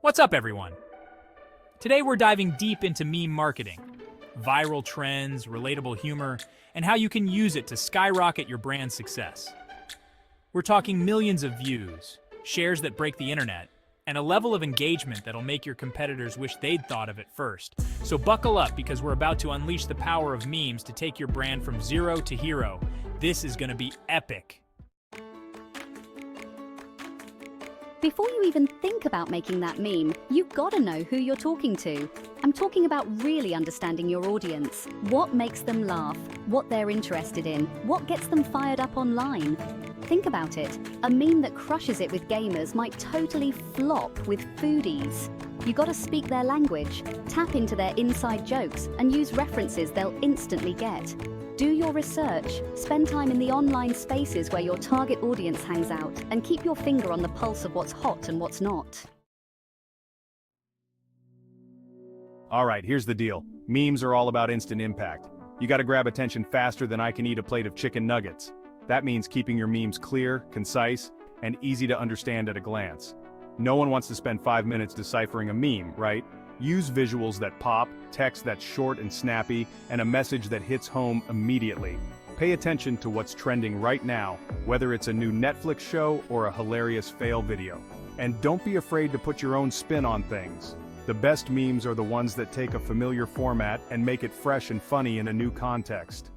What's up, everyone? Today we're diving deep into meme marketing, viral trends, relatable humor, and how you can use it to skyrocket your brand's success. We're talking millions of views, shares that break the internet, and a level of engagement that'll make your competitors wish they'd thought of it first. So buckle up because we're about to unleash the power of memes to take your brand from zero to hero. This is gonna be epic. Before you even think about making that meme, you've got to know who you're talking to. I'm talking about really understanding your audience. What makes them laugh? What they're interested in? What gets them fired up online? Think about it. A meme that crushes it with gamers might totally flop with foodies. You got to speak their language, tap into their inside jokes, and use references they'll instantly get. Do your research, spend time in the online spaces where your target audience hangs out, and keep your finger on the pulse of what's hot and what's not. All right, here's the deal. Memes are all about instant impact. You gotta grab attention faster than I can eat a plate of chicken nuggets. That means keeping your memes clear, concise, and easy to understand at a glance. No one wants to spend 5 minutes deciphering a meme, right? Use visuals that pop, text that's short and snappy, and a message that hits home immediately. Pay attention to what's trending right now, whether it's a new Netflix show or a hilarious fail video. And don't be afraid to put your own spin on things. The best memes are the ones that take a familiar format and make it fresh and funny in a new context.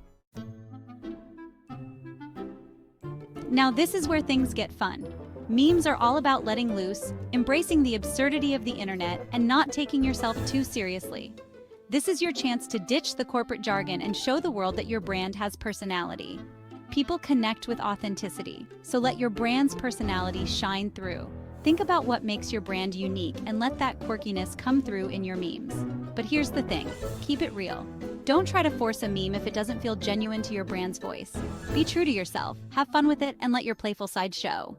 Now this is where things get fun. Memes are all about letting loose, embracing the absurdity of the internet, and not taking yourself too seriously. This is your chance to ditch the corporate jargon and show the world that your brand has personality. People connect with authenticity, so let your brand's personality shine through. Think about what makes your brand unique and let that quirkiness come through in your memes. But here's the thing, keep it real. Don't try to force a meme if it doesn't feel genuine to your brand's voice. Be true to yourself, have fun with it, and let your playful side show.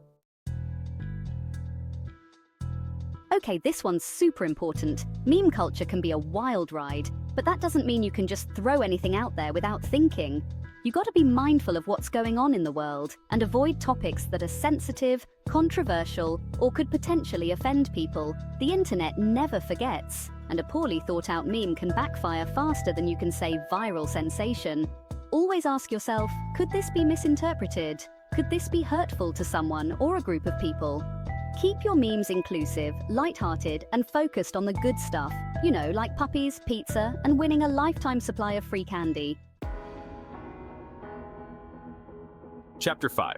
Okay, this one's super important. Meme culture can be a wild ride, but that doesn't mean you can just throw anything out there without thinking. You got to be mindful of what's going on in the world and avoid topics that are sensitive, controversial, or could potentially offend people. The internet never forgets, and a poorly thought out meme can backfire faster than you can say viral sensation. Always ask yourself, could this be misinterpreted? Could this be hurtful to someone or a group of people? Keep your memes inclusive, lighthearted, and focused on the good stuff. You know, like puppies, pizza, and winning a lifetime supply of free candy. Chapter 5.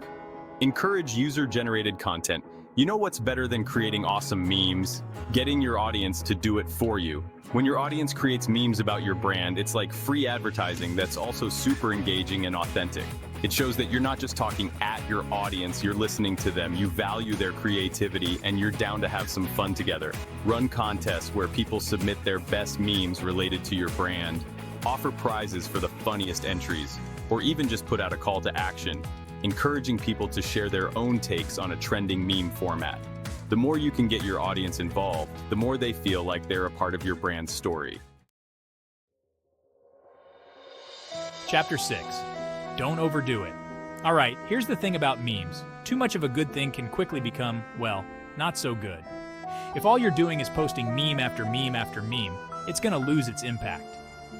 Encourage user-generated content. You know what's better than creating awesome memes? Getting your audience to do it for you. When your audience creates memes about your brand, it's like free advertising that's also super engaging and authentic. It shows that you're not just talking at your audience, you're listening to them, you value their creativity, and you're down to have some fun together. Run contests where people submit their best memes related to your brand. Offer prizes for the funniest entries, or even just put out a call to action, encouraging people to share their own takes on a trending meme format. The more you can get your audience involved, the more they feel like they're a part of your brand's story. Chapter 6. Don't overdo it. All right, here's the thing about memes. Too much of a good thing can quickly become, well, not so good. If all you're doing is posting meme after meme after meme, it's gonna lose its impact.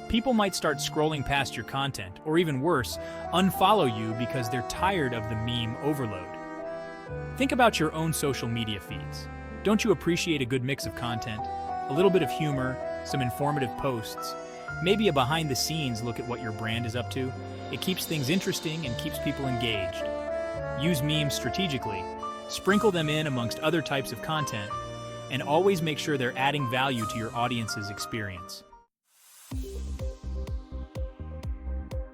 People might start scrolling past your content, or even worse, unfollow you because they're tired of the meme overload. Think about your own social media feeds. Don't you appreciate a good mix of content? A little bit of humor, some informative posts, maybe a behind-the-scenes look at what your brand is up to? It keeps things interesting and keeps people engaged. Use memes strategically, sprinkle them in amongst other types of content, and always make sure they're adding value to your audience's experience.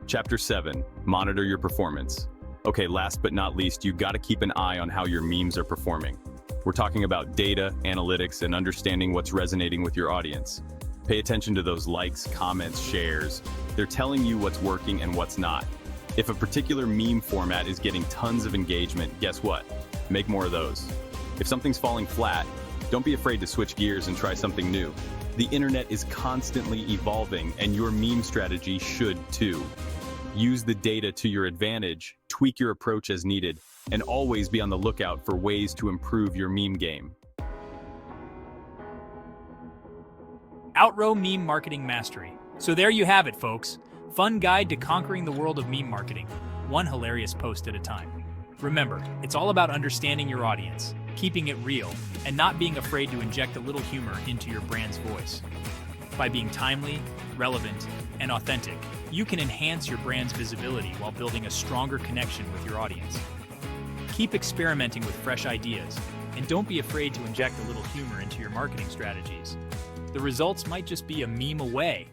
Chapter 7. Monitor your performance. Okay, last but not least, you gotta keep an eye on how your memes are performing. We're talking about data, analytics, and understanding what's resonating with your audience. Pay attention to those likes, comments, shares. They're telling you what's working and what's not. If a particular meme format is getting tons of engagement, guess what? Make more of those. If something's falling flat, don't be afraid to switch gears and try something new. The internet is constantly evolving, and your meme strategy should too. Use the data to your advantage, tweak your approach as needed, and always be on the lookout for ways to improve your meme game. Outro Meme Marketing Mastery. So there you have it, folks. Fun guide to conquering the world of meme marketing, one hilarious post at a time. Remember, it's all about understanding your audience, keeping it real, and not being afraid to inject a little humor into your brand's voice. By being timely, relevant, and authentic, you can enhance your brand's visibility while building a stronger connection with your audience. Keep experimenting with fresh ideas, and don't be afraid to inject a little humor into your marketing strategies. The results might just be a meme away.